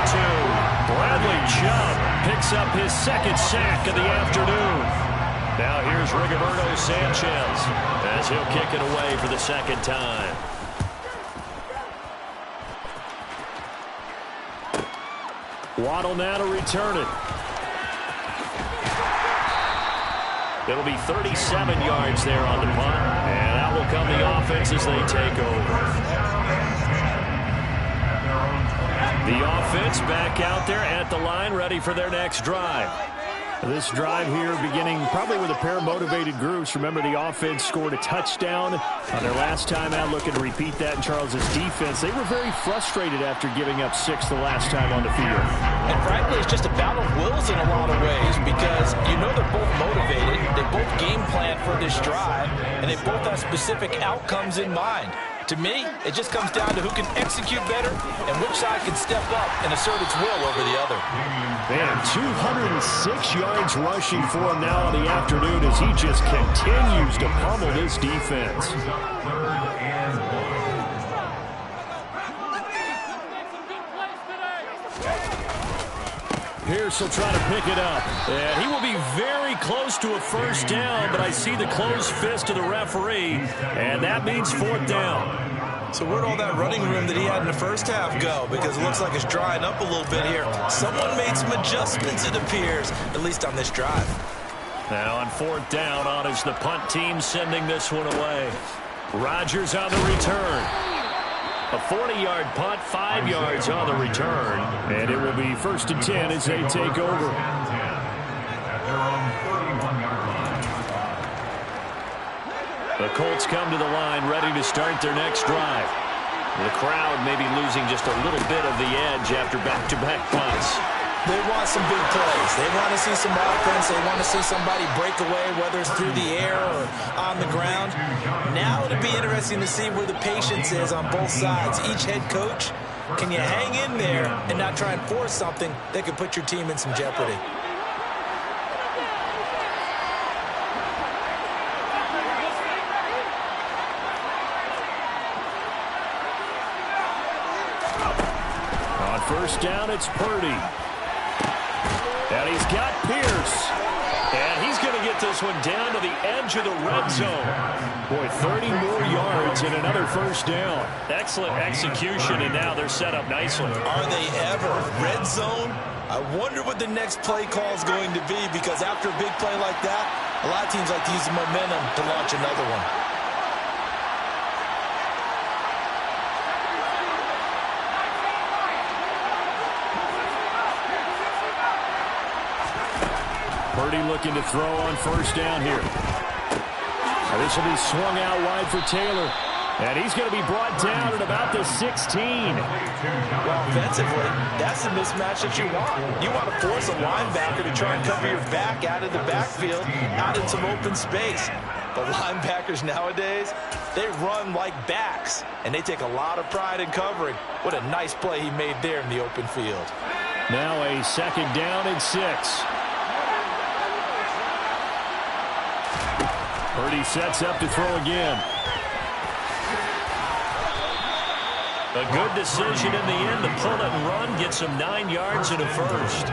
42. Bradley Chubb picks up his 2nd sack of the afternoon. Now here's Rigoberto Sanchez as he'll kick it away for the 2nd time. Waddle now to return it. It'll be 37 yards there on the punt, and out will come the offense as they take over. The offense back out there at the line, ready for their next drive. This drive here beginning probably with a pair of motivated groups. Remember, the offense scored a touchdown on their last time out, looking to repeat that in Charles's defense. They were very frustrated after giving up 6 the last time on the field. And frankly, it's just a battle of wills in a lot of ways, because you know they're both motivated, they both game plan for this drive, and they both have specific outcomes in mind. To me, it just comes down to who can execute better and which side can step up and assert its will over the other. Man, 206 yards rushing for him now in the afternoon as he just continues to pummel this defense. Pierce will try to pick it up. And he will be very close to a first down, but I see the closed fist of the referee, and that means 4th down. So where'd all that running room that he had in the first half go? Because it looks like it's drying up a little bit here. Someone made some adjustments, it appears, at least on this drive. Now on 4th down, on is the punt team sending this one away. Rodgers on the return. A 40-yard punt, 5 yards on the return. And it will be 1st and 10 as they take over. At their own 41. The Colts come to the line ready to start their next drive. The crowd may be losing just a little bit of the edge after back-to-back punts. They want some big plays. They want to see some offense. They want to see somebody break away, whether it's through the air or on the ground. Now it'll be interesting to see where the patience is on both sides. Each head coach, can you hang in there and not try and force something that could put your team in some jeopardy? On first down, it's Purdy. And he's got Pierce. And he's going to get this one down to the edge of the red zone. Boy, 30 more yards and another first down. Excellent execution, and now they're set up nicely. Are they ever? Red zone? I wonder what the next play call is going to be, because after a big play like that, a lot of teams like to use the momentum to launch another one. Purdy looking to throw on first down here. This will be swung out wide for Taylor. And he's going to be brought down at about the 16. Well, offensively, that's the mismatch that you want. You want to force a linebacker to try and cover your back out of the backfield, out in some open space. But linebackers nowadays, they run like backs, and they take a lot of pride in covering. What a nice play he made there in the open field. Now a second down and 6. Purdy sets up to throw again. A good decision in the end to pull it and run, get some 9 yards and a first.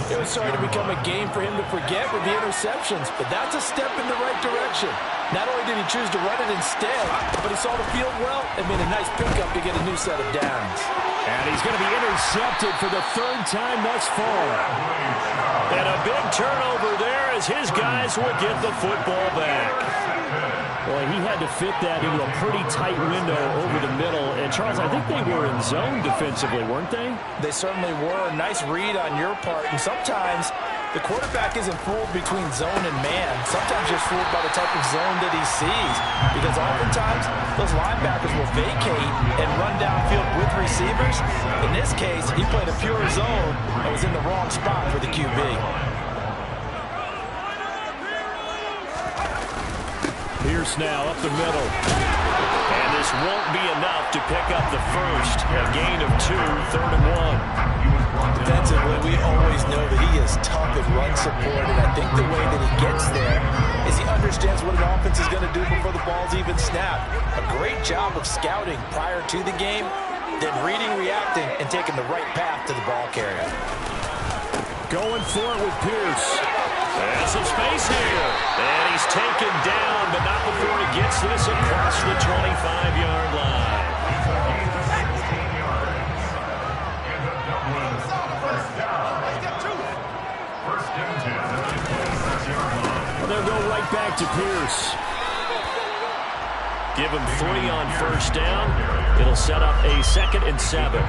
It was starting to become a game for him to forget with the interceptions, but that's a step in the right direction. Not only did he choose to run it instead, but he saw the field well and made a nice pickup to get a new set of downs. And he's going to be intercepted for the 3rd time thus far. And a big turnover there as his guys will get the football back. Boy, he had to fit that into a pretty tight window over the middle. And, Charles, I think they were in zone defensively, weren't they? They certainly were. A nice read on your part. And sometimes the quarterback isn't fooled between zone and man. Sometimes just fooled by the type of zone that he sees. Because oftentimes, those linebackers will vacate and run downfield with receivers. In this case, he played a pure zone and was in the wrong spot for the QB. Pierce now up the middle. And this won't be enough to pick up the first. A gain of 2, 3rd and 1. Defensively, we always know that he is tough at run support, and I think the way that he gets there is he understands what an offense is going to do before the ball's even snapped. A great job of scouting prior to the game, then reading, reacting, and taking the right path to the ball carrier. Going for it with Pierce. There's some space here. And he's taken down, but not before he gets this across the 25-yard line. They'll go right back to Pierce. Give him 3 on first down. It'll set up a 2nd and 7.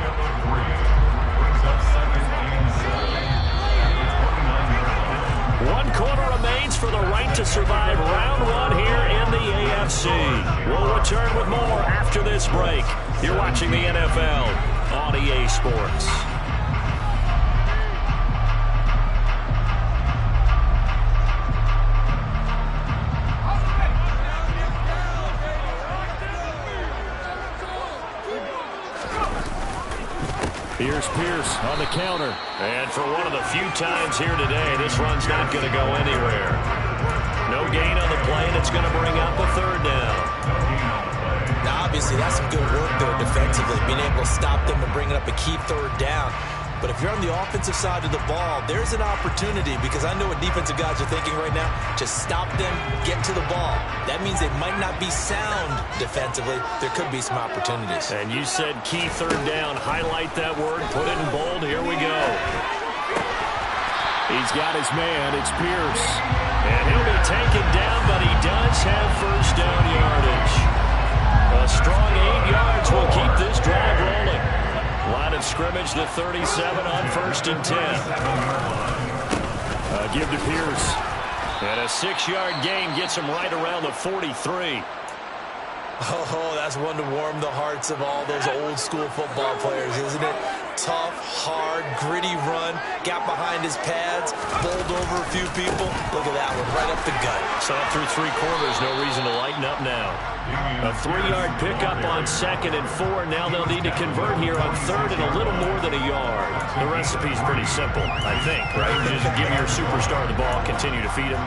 One quarter remains for the right to survive round 1 here in the AFC. We'll return with more after this break. You're watching the NFL on EA Sports. Here's Pierce on the counter. And for one of the few times here today, this run's not going to go anywhere. No gain on the play, and it's going to bring up a 3rd down. Now, obviously, that's some good work there defensively, being able to stop them and bringing up a key 3rd down. But if you're on the offensive side of the ball, there's an opportunity, because I know what defensive guys are thinking right now. Just stop them, get to the ball. That means they might not be sound defensively. There could be some opportunities. And you said key 3rd down. Highlight that word. Put it in bold. Here we go. He's got his man. It's Pierce. And he'll be taken down, but he does have first down yardage. A strong 8 yards will keep this drive rolling. Line of scrimmage to 37 on 1st and 10. Give to Pierce. And a 6-yard gain gets him right around the 43. Oh, that's one to warm the hearts of all those old school football players, isn't it? Tough, hard, gritty run, got behind his pads, bowled over a few people. Look at that one, right up the gut. So up through 3 quarters, no reason to lighten up now. A 3-yard pickup on 2nd and 4. Now they'll need to convert here on 3rd and a little more than a yard. The recipe's pretty simple, I think, right? Just give your superstar the ball, continue to feed him.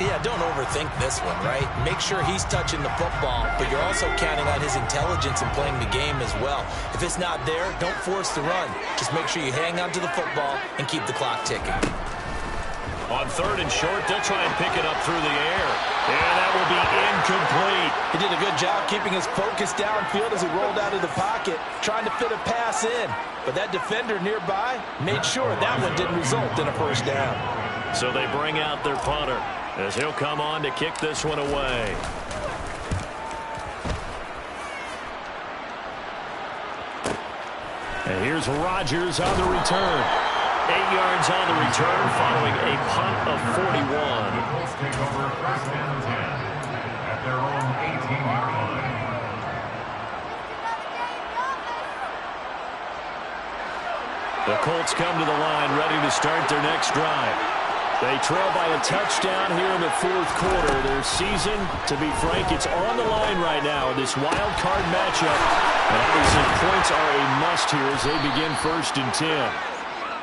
Yeah, don't overthink this one, right? Make sure he's touching the football, but you're also counting on his intelligence in playing the game as well. If it's not there, don't force the run. Just make sure you hang on to the football and keep the clock ticking. On 3rd and short, they'll try and pick it up through the air. And that will be incomplete. He did a good job keeping his focus downfield as he rolled out of the pocket, trying to fit a pass in. But that defender nearby made sure that one didn't result in a first down. So they bring out their punter as he'll come on to kick this one away. And here's Rodgers on the return. 8 yards on the return following a punt of 41. The Colts take over 1st and 10 at their own 18-yard line. The Colts come to the line ready to start their next drive. They trail by a touchdown here in the 4th quarter. Their season, to be frank, it's on the line right now in this wild card matchup. And obviously points are a must here as they begin 1st and 10.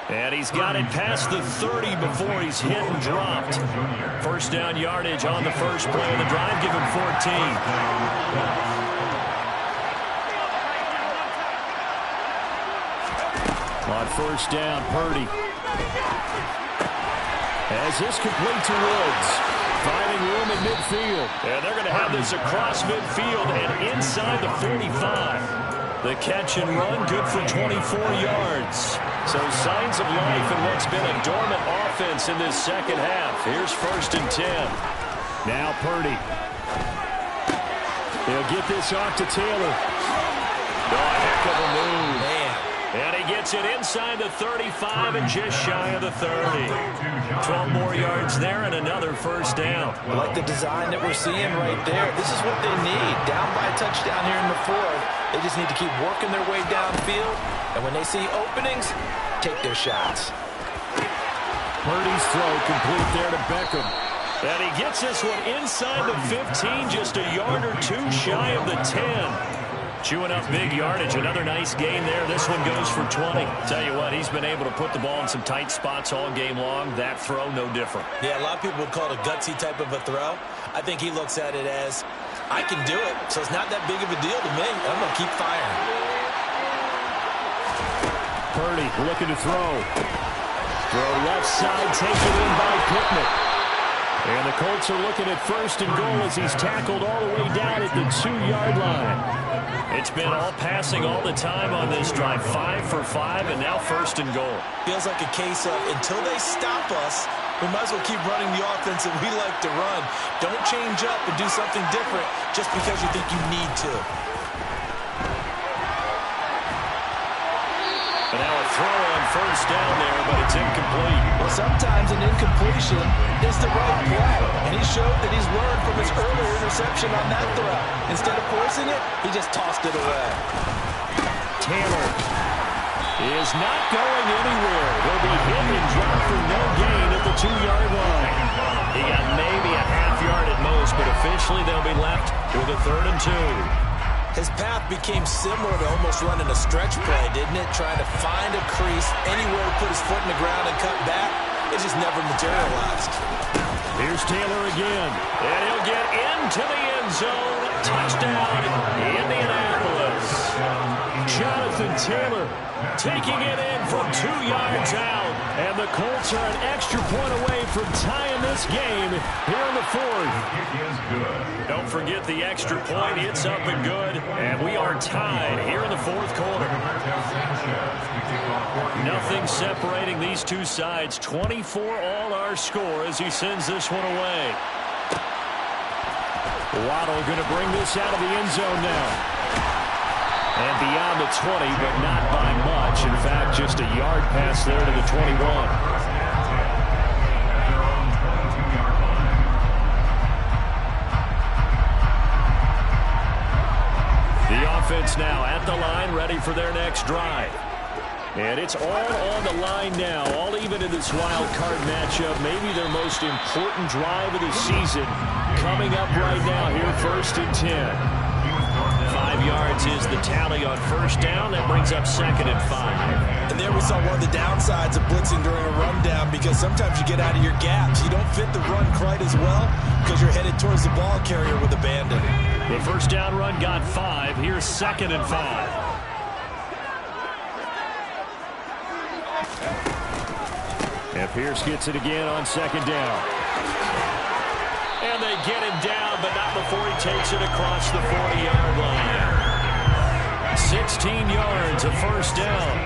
And he's got it past the 30 before he's hit and dropped. First down yardage on the first play of the drive. Give him 14. On 1st down, Purdy. As this complete to Woods. Finding room in midfield. And they're going to have this across midfield and inside the 45. The catch and run, good for 24 yards. So signs of life in what's been a dormant offense in this second half. Here's 1st and 10. Now Purdy. He'll get this off to Taylor. Oh, heck of a move. Man. And he gets it inside the 35 and just shy of the 30. 12 more yards there and another first down. I like the design that we're seeing right there. This is what they need. Down by a touchdown here in the 4th. They just need to keep working their way downfield. And when they see openings, take their shots. Purdy's throw complete there to Beckham. And he gets this one inside the 15, just a yard or 2 shy of the 10. Chewing up big yardage. Another nice gain there. This one goes for 20. Tell you what, he's been able to put the ball in some tight spots all game long. That throw, no different. Yeah, a lot of people would call it a gutsy type of a throw. I think he looks at it as, I can do it, so it's not that big of a deal to me. I'm going to keep firing. Purdy looking to throw. Throw left side, taken in by Pittman. And the Colts are looking at 1st and goal as he's tackled all the way down at the 2-yard line. It's been all passing all the time on this drive. 5 for 5, and now 1st and goal. Feels like a case of until they stop us, we might as well keep running the offense that we like to run. Don't change up and do something different just because you think you need to. And now a throw on 1st down there, but it's incomplete. Well, sometimes an incompletion is the right play, and he showed that he's learned from his earlier interception on that throw. Instead of forcing it, he just tossed it away. Taylor is not going anywhere. He'll be hit and dropped for no gain at the 2-yard line. He got maybe a half yard at most, but officially they'll be left with a 3rd and 2. His path became similar to almost running a stretch play, didn't it? Trying to find a crease, anywhere to put his foot in the ground and cut back. It just never materialized. Here's Taylor again, and he'll get into the end zone. Touchdown, Indianapolis. Jonathan Taylor taking it in from 2 yards out. And the Colts are an extra point away from tying this game here in the 4th. Don't forget the extra point. It's up and good. And we are tied here in the 4th quarter. Nothing separating these two sides. 24 all our score as he sends this one away. Waddle going to bring this out of the end zone now. And beyond the 20, but not by much. In fact, just a yard pass there to the 21. offense now at the line, ready for their next drive. And it's all on the line now, all even in this wild card matchup. Maybe their most important drive of the season coming up right now here, 1st and 10. 5 yards is the tally on first down. That brings up 2nd and 5. And there we saw one of the downsides of blitzing during a rundown, because sometimes you get out of your gaps. You don't fit the run quite as well because you're headed towards the ball carrier with abandon. The first down run got 5. Here's 2nd and 5. And Pierce gets it again on 2nd down. And they get him down, but not before he takes it across the 40-yard line. 16 yards, a first down.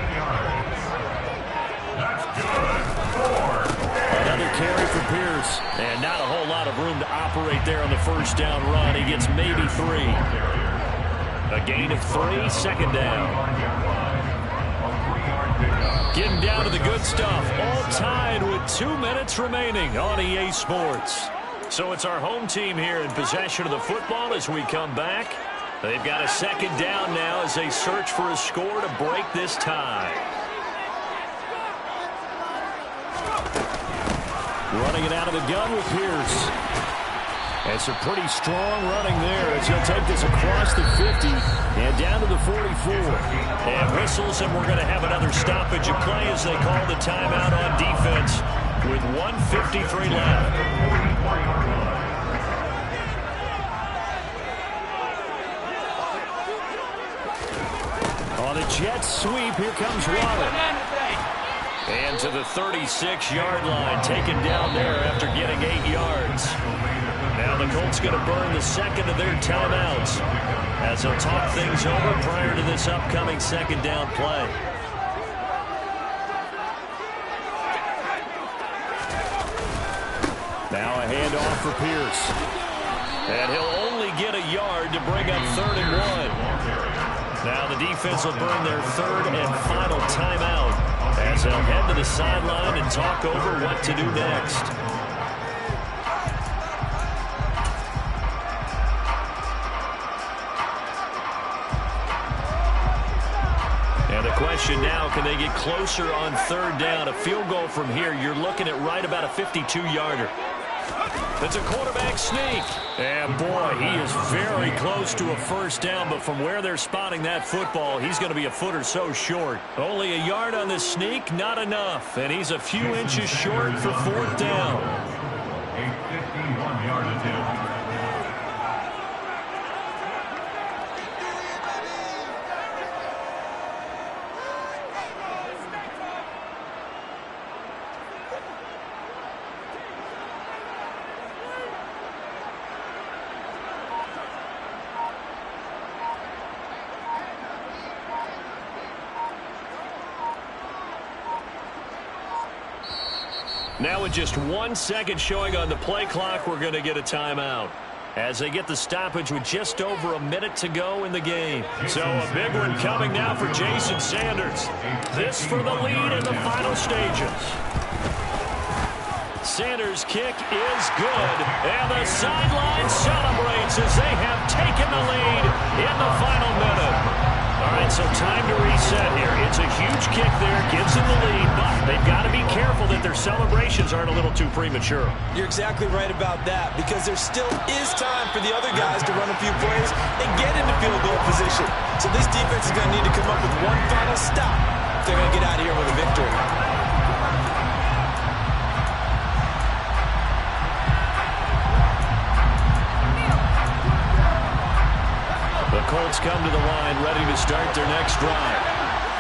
Another carry for Pierce. And not a whole lot of room to operate there on the first down run. He gets maybe 3. A gain of 3, 2nd down. Getting down to the good stuff. All tied with 2 minutes remaining on EA Sports. So it's our home team here in possession of the football as we come back. They've got a 2nd down now as they search for a score to break this tie. Running it out of the gun with Pierce. It's a pretty strong running there as he'll take this across the 50 and down to the 44. And whistles, and we're going to have another stoppage of play as they call the timeout on defense with 1:53 left. On a jet sweep, here comes Waller. And to the 36-yard line, taken down there after getting 8 yards. Now the Colts going to burn the 2nd of their timeouts as they'll talk things over prior to this upcoming 2nd down play. Now a handoff for Pierce. And he'll only get a yard to bring up 3rd and 1. Now the defense will burn their 3rd and final timeout as they'll head to the sideline and talk over what to do next. And the question now, can they get closer on 3rd down? A field goal from here, you're looking at right about a 52-yarder. It's a quarterback sneak. And, boy, he is very close to a first down, but from where they're spotting that football, he's going to be a foot or so short. Only a yard on the sneak, not enough. And he's a few inches short for 4th down. A 51-yard attempt. Now with just 1 second showing on the play clock, we're going to get a timeout as they get the stoppage with just over a minute to go in the game. So a big one coming now for Jason Sanders. This for the lead in the final stages. Sanders' kick is good, and the sideline celebrates as they have taken the lead in the final minute. All right, so time to reset here. It's a huge kick there, gives them the lead, but they've got to be careful that their celebrations aren't a little too premature. You're exactly right about that, because there still is time for the other guys to run a few plays and get into field goal position. So this defense is going to need to come up with one final stop if they're going to get out of here with a victory. The Colts come to the line, ready to start their next drive.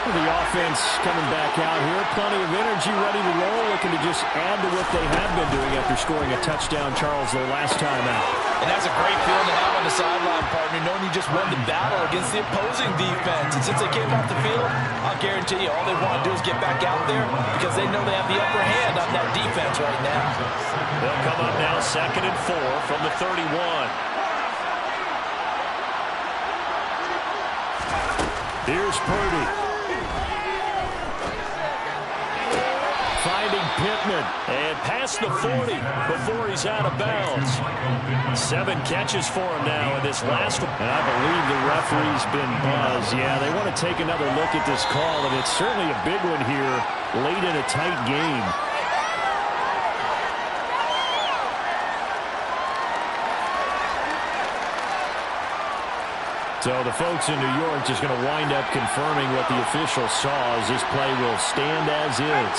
The offense coming back out here, plenty of energy, ready to roll, looking to just add to what they have been doing after scoring a touchdown, Charles, their last time out. And that's a great feeling to have on the sideline, partner, knowing you just won the battle against the opposing defense. And since they came off the field, I'll guarantee you all they want to do is get back out there because they know they have the upper hand on that defense right now. They'll come up now 2nd and 4 from the 31. Here's Purdy. Finding Pittman. And past the 40 before he's out of bounds. 7 catches for him now in this last one. And I believe the referee's been buzzed. Yeah, they want to take another look at this call, and it's certainly a big one here late in a tight game. So the folks in New York just going to wind up confirming what the official saw, as this play will stand as is.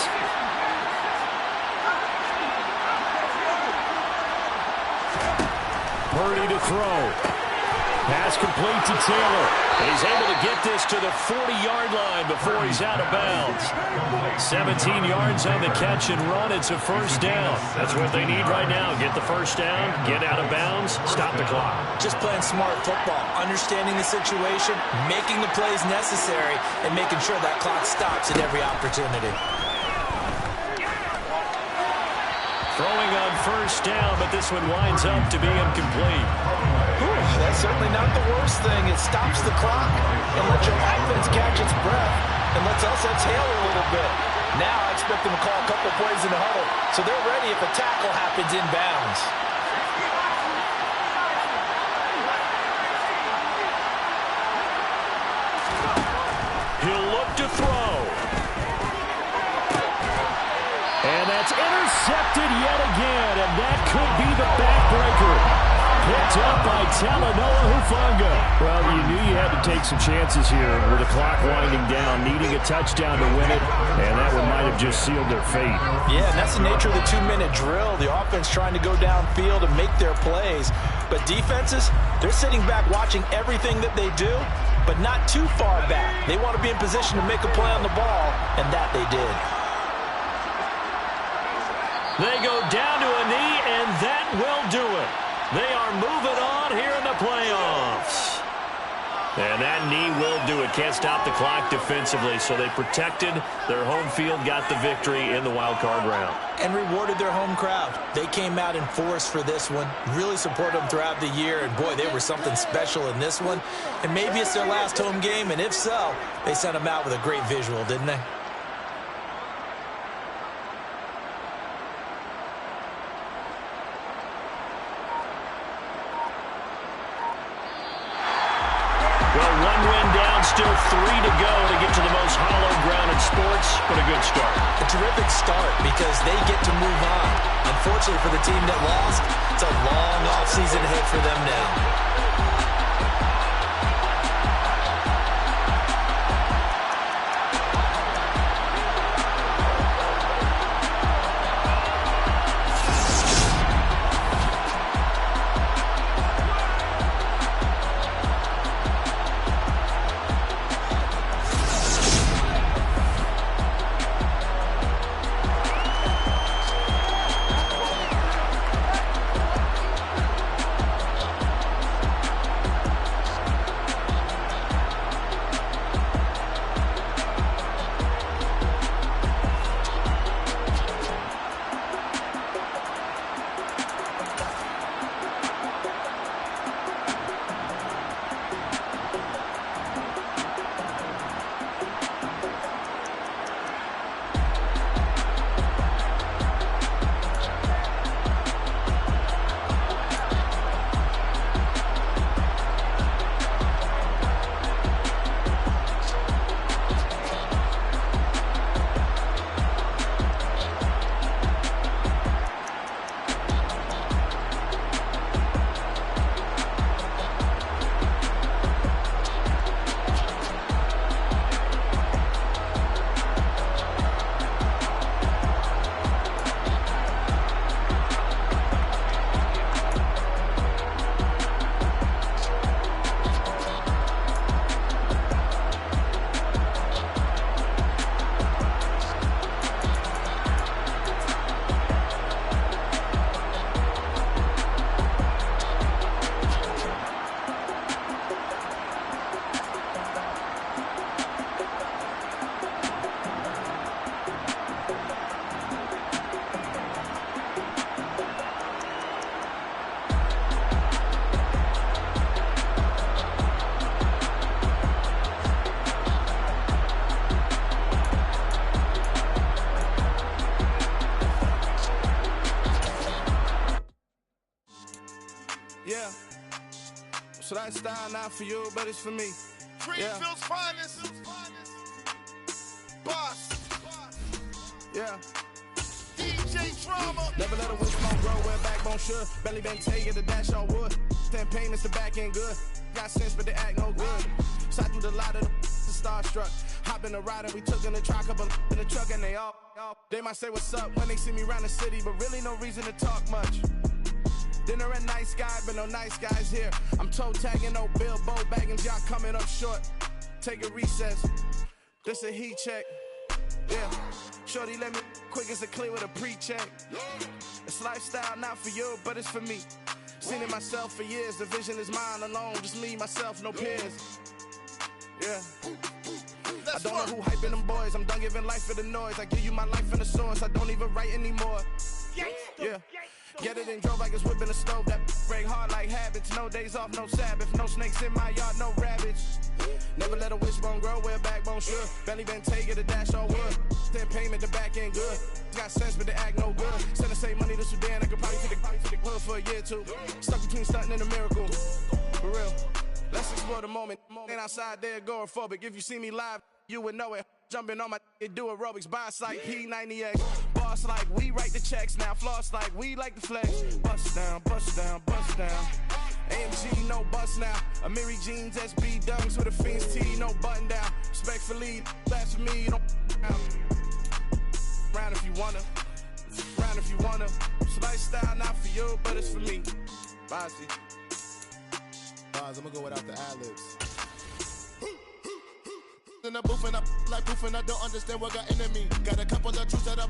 Purdy to throw. Pass complete to Taylor. And he's able to get this to the 40-yard line before he's out of bounds. 17 yards on the catch and run. It's a first down. That's what they need right now. Get the first down, get out of bounds, stop the clock. Just playing smart football, understanding the situation, making the plays necessary, and making sure that clock stops at every opportunity. Throwing on first down, but this one winds up to be incomplete. That's certainly not the worst thing. It stops the clock and lets your offense catch its breath and lets us exhale a little bit. Now I expect them to call a couple plays in the huddle, so they're ready if a tackle happens inbounds. He'll look to throw. And that's intercepted yet again, and that could be the backbreaker. Picked up by Talanoa Hufanga. Well, you knew you had to take some chances here with the clock winding down, needing a touchdown to win it, and that one might have just sealed their fate. Yeah, and that's the nature of the 2-minute drill. The offense trying to go downfield and make their plays. But defenses, they're sitting back watching everything that they do, but not too far back. They want to be in position to make a play on the ball, and that they did. They go down to a knee, and that will do it. They are moving on here in the playoffs. And that knee will do it. Can't stop the clock defensively, so they protected their home field, got the victory in the wild card round. And rewarded their home crowd. They came out in force for this one, really supported them throughout the year, and boy, they were something special in this one. And maybe it's their last home game, and if so, they sent them out with a great visual, didn't they? Still 3 to go to get to the most hallowed ground in sports. What a good start. A terrific start because they get to move on. Unfortunately for the team that lost, it's a long offseason ahead for them now. So that style not for you, but it's for me. Greenfield's finest. Boss. Yeah. DJ Drama. Never let a wishbone grow where backbone should. Belly been taking the dash on wood. 10 payments, the back end good. Got sense, but they act no good. So I threw the lot of the starstruck. Hop in the ride and we took in the truck, couple in the truck, and they might say what's up when they see me around the city, but really no reason to talk much. Dinner at Nice Guy, but no nice guys here. I'm toe tagging, no Bilbo baggins, y'all coming up short. Take a recess. This a heat check. Yeah. Shorty let me quick as a clear with a pre-check. It's lifestyle not for you, but it's for me. Seen it myself for years. The vision is mine alone. Just me, myself, no peers. Yeah. I don't know who hyping them boys. I'm done giving life for the noise. I give you my life in the source. I don't even write anymore. Yeah. Get it and drove like it's whipping a stove. That break hard like habits. No days off, no Sabbath. No snakes in my yard, no rabbits. Never let a wishbone grow where backbone should. Belly been taking the dash on wood. 10 payment, the back end good. Got sense, but they act no good. Send the same money to Sudan. I could probably take the hood for a year or two. Stuck between stunting and a miracle. For real. Let's explore the moment. Ain't outside there agoraphobic. If you see me live, you would know it. Jumping on my do aerobics, boss like P90X. Boss like we write the checks now. Floss like we like the flex. Bust down, bust down, bust down. AMG, no bust now. Amiri jeans, SB dunks with a Fiends T, no button down. Respectfully, that's for me, you don't round if you wanna. Round if you wanna. It's lifestyle not for you, but it's for me. Bossy. I'm gonna go without the ad-libs. In the booth and I like proof and I don't understand what got into me. Got a couple of truths that I'm